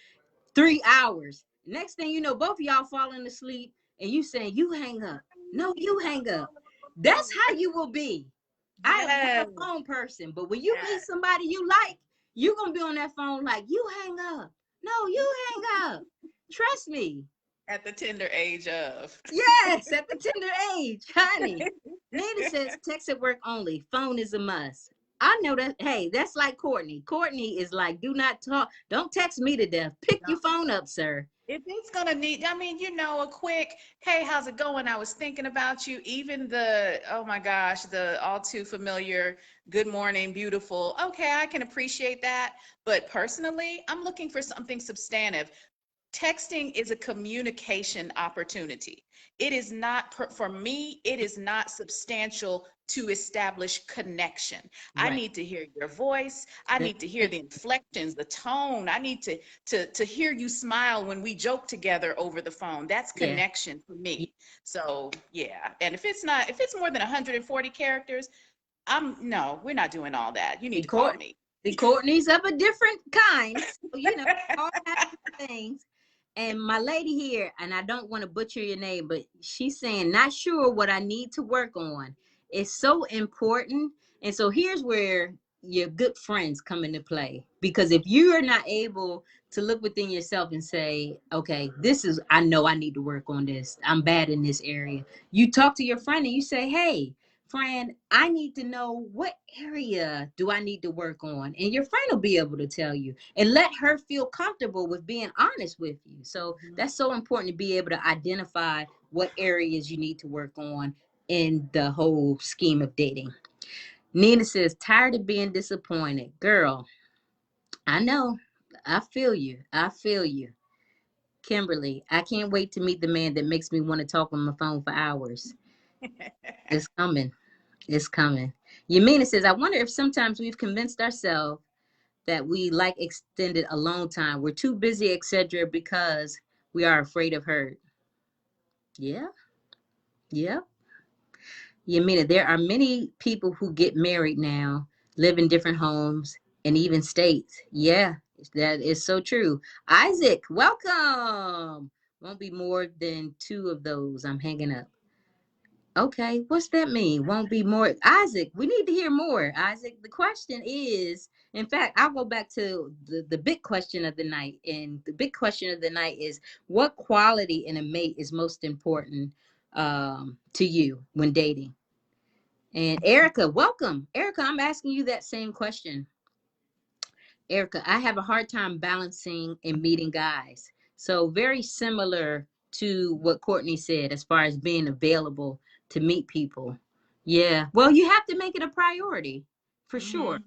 3 hours. Next thing you know, both of y'all falling asleep and you saying, you hang up. No, you hang up. That's how you will be. I am not Yes. a phone person, but when you meet Yes. somebody you like, you're going to be on that phone like, you hang up. No, you hang up. Trust me. At the tender age of. Yes, at the tender age, honey. Nina says, text at work only. Phone is a must. I know that. Hey, that's like Courtney. Courtney is like, do not talk. Don't text me to death. Pick your phone up, sir. If it's gonna need, I mean, a quick, hey, how's it going? I was thinking about you. Even the, oh my gosh, the all too familiar, good morning, beautiful. Okay, I can appreciate that. But personally, I'm looking for something substantive. Texting is a communication opportunity. It is not, for me, it is not substantial to establish connection. I Right. need to hear your voice. I That's need to hear it. the inflections, the tone. I need to hear you smile when we joke together over the phone. That's Yeah. connection for me. So yeah. And if it's more than 140 characters, no, we're not doing all that. You need The to call court, me. the Courtney's of a different kind. So, all have different things. And my lady here, and I don't want to butcher your name, but she's saying, not sure what I need to work on. It's so important. And so here's where your good friends come into play. Because if you are not able to look within yourself and say, okay, I know I need to work on this. I'm bad in this area. You talk to your friend and you say, hey, friend, I need to know what area do I need to work on. And your friend will be able to tell you and let her feel comfortable with being honest with you. So Mhm. that's so important to be able to identify what areas you need to work on in the whole scheme of dating. Nina says, tired of being disappointed. Girl, I know. I feel you. I feel you. Kimberly, I can't wait to meet the man that makes me want to talk on the phone for hours. It's coming. It's coming. Yamina says, I wonder if sometimes we've convinced ourselves that we like extended alone time. We're too busy, etc., because we are afraid of hurt. Yeah, yeah. Yamina, there are many people who get married now, live in different homes and even states. Yeah, that is so true. Isaac, welcome. Won't be more than two of those. I'm hanging up. Okay, what's that mean? Won't be more. Isaac, we need to hear more. Isaac, the question is, in fact, I'll go back to the big question of the night. And the big question of the night is, what quality in a mate is most important to you when dating? And Erica, welcome. Erica, I'm asking you that same question. Erica, I have a hard time balancing and meeting guys. So very similar to what Courtney said as far as being available to meet people. Yeah. Well, you have to make it a priority for sure. Mhm.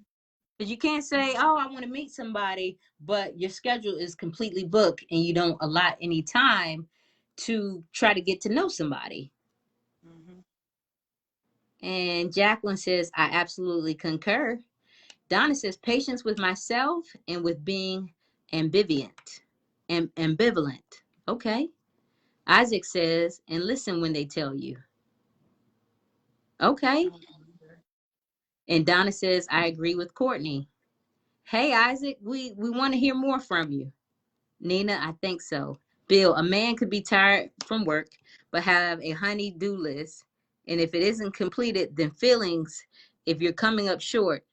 Because you can't say, oh, I want to meet somebody, but your schedule is completely booked and you don't allot any time to try to get to know somebody. Mhm. And Jacqueline says, I absolutely concur. Donna says patience with myself and with being ambivalent. Ambivalent. Okay. Isaac says, and listen when they tell you. Okay. I wonder. And Donna says, I agree with Courtney. Hey, Isaac, we want to hear more from you. Nina, I think so. Bill, a man could be tired from work, but have a honey-do list. And if it isn't completed, then feelings, if you're coming up short,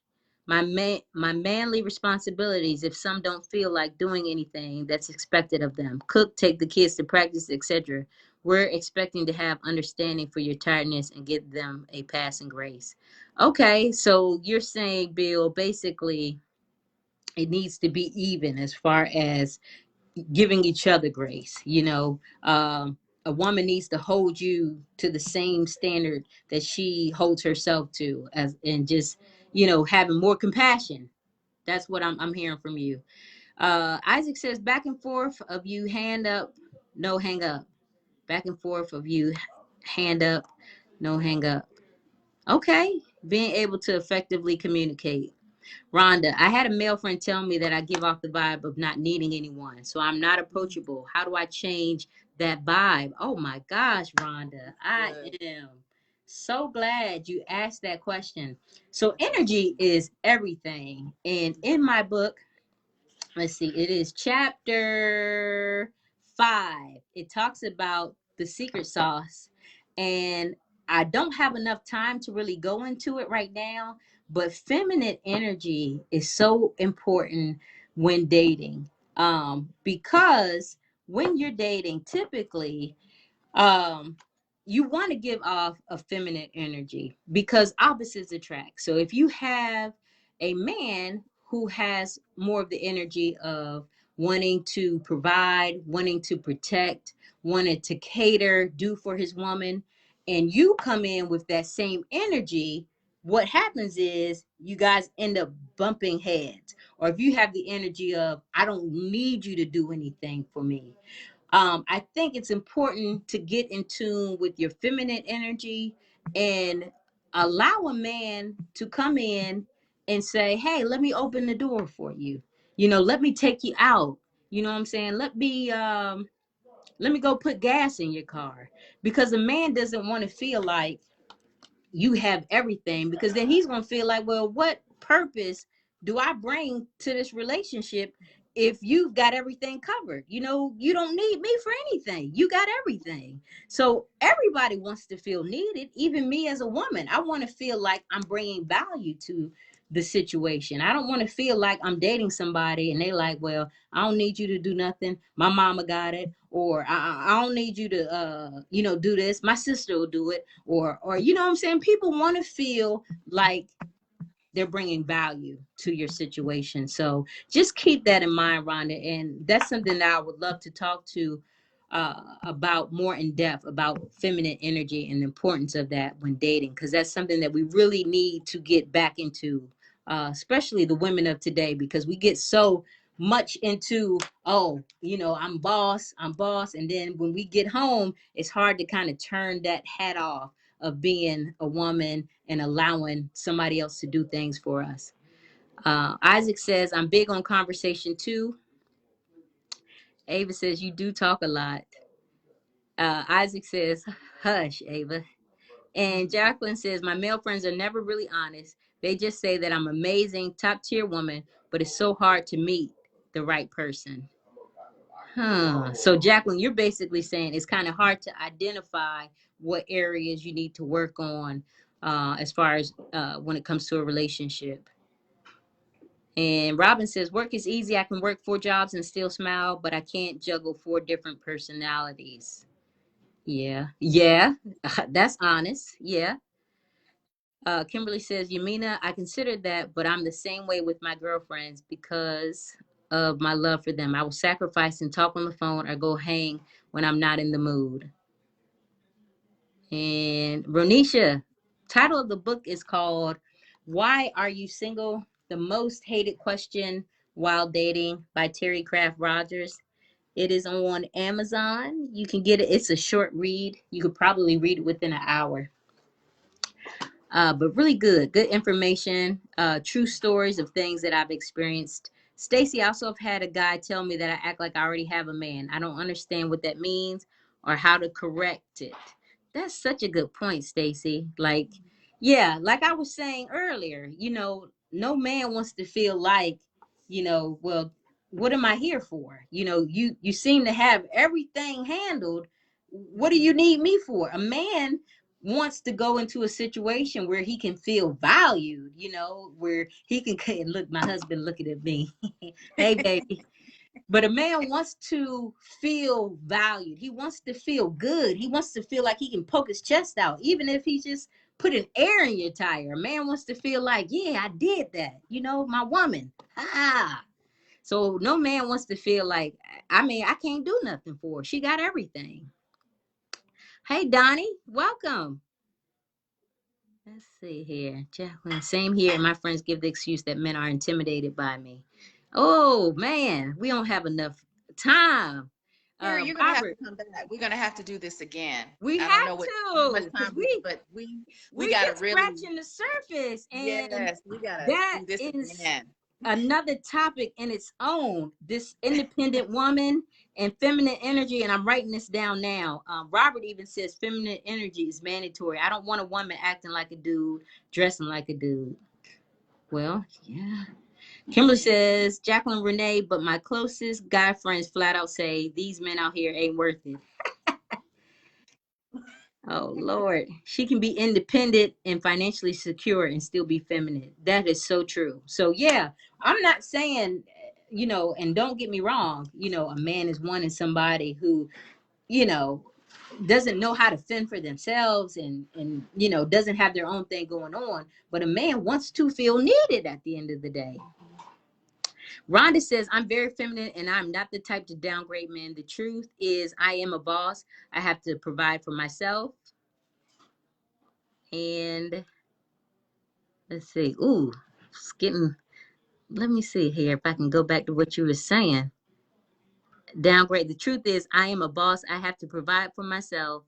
my manly responsibilities if some don't feel like doing anything that's expected of them, cook, take the kids to practice, etc., we're expecting to have understanding for your tiredness and give them a passing grace. Okay, so you're saying, Bill, basically it needs to be even as far as giving each other grace. A woman needs to hold you to the same standard that she holds herself to, as and just having more compassion. That's what I'm hearing from you. Isaac says, back and forth of you, hand up, no hang up. Back and forth of you, hand up, no hang up. Okay. Being able to effectively communicate. Rhonda, I had a male friend tell me that I give off the vibe of not needing anyone. So I'm not Mhm. approachable. How do I change that vibe? Oh my gosh, Rhonda. I Good. am so glad you asked that question. So energy is everything. And in my book, let's see, it is chapter 5. It talks about the secret sauce, and I don't have enough time to really go into it right now, but feminine energy is so important when dating, because when you're dating, typically, um you want to give off a feminine energy because opposites attract. So if you have a man who has more of the energy of wanting to provide, wanting to protect, wanting to cater, do for his woman, and you come in with that same energy, what happens is you guys end up bumping heads. Or if you have the energy of, I don't need you to do anything for me, I think it's important to get in tune with your feminine energy and allow a man to come in and say, hey, let me open the door for you. Let me take you out. You know what I'm saying? Let me go put gas in your car. Because a man doesn't want to feel like you have everything, because then he's going to feel like, well, what purpose do I bring to this relationship if you've got everything covered? You don't need me for anything. You got everything. So everybody wants to feel needed. Even me as a woman, I want to feel like I'm bringing value to the situation. I don't want to feel like I'm dating somebody and they like, well, I don't need you to do nothing. My mama got it. Or I don't need you to, do this. My sister will do it. Or you know what I'm saying? People want to feel like they're bringing value to your situation. So just keep that in mind, Rhonda. And that's something that I would love to talk to about more in depth about feminine energy and the importance of that when dating, because that's something that we really need to get back into, especially the women of today, because we get so much into, oh, I'm boss. And then when we get home, it's hard to kind of turn that hat off of being a woman and allowing somebody else to do things for us. Isaac says, I'm big on conversation too. Ava says, you do talk a lot. Isaac says, hush, Ava. And Jacqueline says, my male friends are never really honest. They just say that I'm amazing, top tier woman, but it's so hard to meet the right person. Huh. So, Jacqueline, you're basically saying it's kind of hard to identify what areas you need to work on as far as when it comes to a relationship. And Robin says, work is easy. I can work 4 jobs and still smile, but I can't juggle 4 different personalities. Yeah. Yeah. That's honest. Yeah. Kimberly says, Yamina, I consider that, but I'm the same way with my girlfriends because of my love for them. I will sacrifice and talk on the phone or go hang when I'm not in the mood. And Ronisha, title of the book is called Why Are You Single? The Most Hated Question While Dating by Terri Craft Rodgers. It is on Amazon. You can get it. It's a short read. You could probably read it within an hour. But really good information, true stories of things that I've experienced. Stacy, I also have had a guy tell me that I act like I already have a man. I don't understand what that means or how to correct it. That's such a good point, Stacy. Like, yeah, like I was saying earlier, no man wants to feel like, well, what am I here for? You seem to have everything handled. What do you need me for? A man wants to go into a situation where he can feel valued, where he can look, my husband looking at me. Hey, baby. But a man wants to feel valued. He wants to feel good. He wants to feel like he can poke his chest out, even if he just put an air in your tire. A man wants to feel like, yeah, I did that. My woman. Ah. So no man wants to feel like, I can't do nothing for her. She got everything. Hey, Donnie, welcome. Let's see here. Jacqueline, same here. My friends give the excuse that men are intimidated by me. Oh, man, we don't have enough time. Terri, you're gonna have to Robert, come back. We're gonna have to do this again. we I don't know have how much to, because time we we gotta just really, scratching the surface, and yes, we gotta that do this is again. another topic in its own. This independent woman and feminine energy, and I'm writing this down now. Robert even says feminine energy is mandatory. I don't want a woman acting like a dude, dressing like a dude. Well, yeah. Kimberly says, Jacqueline Renee, but my closest guy friends flat out say these men out here ain't worth it. Oh, Lord. She can be independent and financially secure and still be feminine. That is so true. So, yeah, I'm not saying, and don't get me wrong, a man is wanting somebody who, you know, doesn't know how to fend for themselves, and you know, doesn't have their own thing going on, but a man wants to feel needed at the end of the day. Rhonda says, I'm very feminine and I'm not the type to downgrade men. The truth is, I am a boss. I have to provide for myself. And let's see. Ooh, it's getting, let me see here if I can go back to what you were saying. Downgrade. The truth is, I am a boss. I have to provide for myself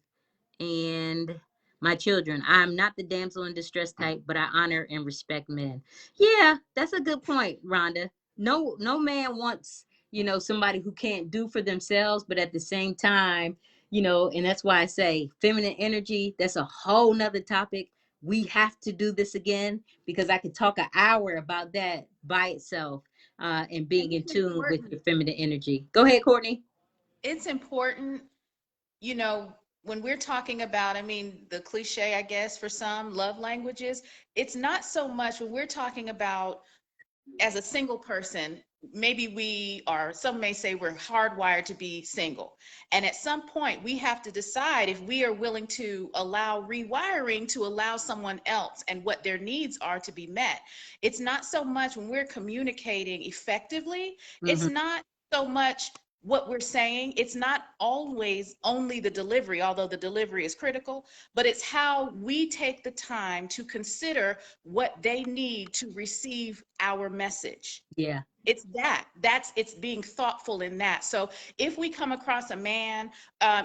and my children. I'm not the damsel in distress type, but I honor and respect men. Yeah, that's a good point, Rhonda. No man wants, you know, somebody who can't do for themselves, but at the same time, you know, and that's why I say feminine energy, that's a whole nother topic. We have to do this again because I could talk an hour about that by itself, and And being in it's tune with important. your feminine energy. Go ahead, Courtney. It's important, you know, when we're talking about, I mean, the cliche, I guess, for some love languages, it's not so much when we're talking about as a single person, maybe we are, some may say we're hardwired to be single. And at some point, we have to decide if we are willing to allow rewiring to allow someone else and what their needs are to be met. It's not so much when we're communicating effectively, it's Hmm. not so much what we're saying. It's not always only the delivery, although the delivery is critical, but it's how we take the time to consider what they need to receive our message. Yeah. It's that's it's being thoughtful in that. So if we come across a man,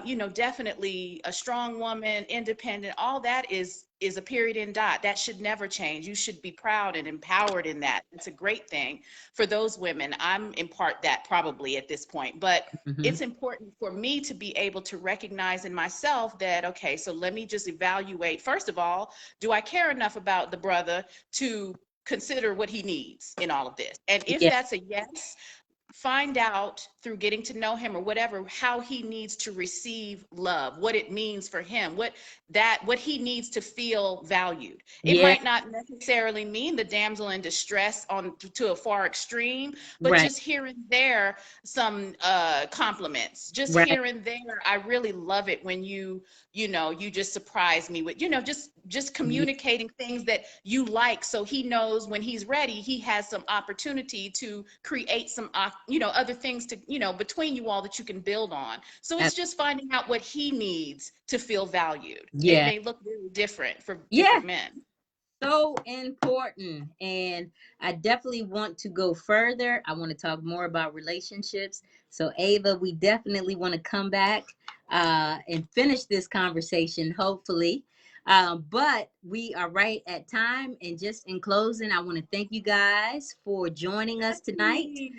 you know, definitely a strong woman, independent, all that is a period in dot that should never change. You should be proud and empowered in that. It's a great thing for those women. I'm in part that probably at this point, but Hmm. it's important for me to be able to recognize in myself that, okay, so let me just evaluate, first of all, do I care enough about the brother to consider what he needs in all of this? And if Yeah. that's a yes, find out through getting to know him or whatever how he needs to receive love, what it means for him, what he needs to feel valued. It Yeah. might not necessarily mean the damsel in distress on to a far extreme, but Right. just here and there some compliments, just Right. here and there. I really love it when you know, you just surprise me with, you know, just Yeah. communicating things that you like, so he knows when he's ready, he has some opportunity to create some, you know, other things to, you know, between you all that you can build on. So it's just finding out what he needs to feel valued. It Yeah. may look very different for Yeah. different men. So important. And I definitely want to go further. I want to talk more about relationships. So, Ava, we definitely want to come back, and finish this conversation, hopefully. But we are right at time. And just in closing, I want to thank you guys for joining us tonight.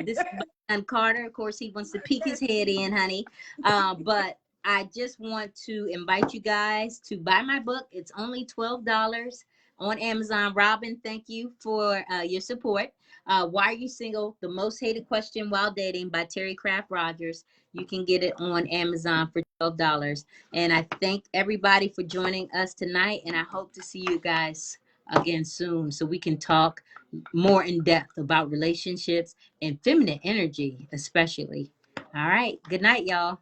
This is my son Carter. Of course, he wants to peek his head in, honey. But I just want to invite you guys to buy my book. It's only $12 on Amazon. Robin, thank you for your support. Why Are You Single? The Most Hated Question While Dating by Terri Craft Rodgers. You can get it on Amazon for $12. And I thank everybody for joining us tonight. And I hope to see you guys again soon so we can talk more in depth about relationships and feminine energy, especially. All right. Good night, y'all.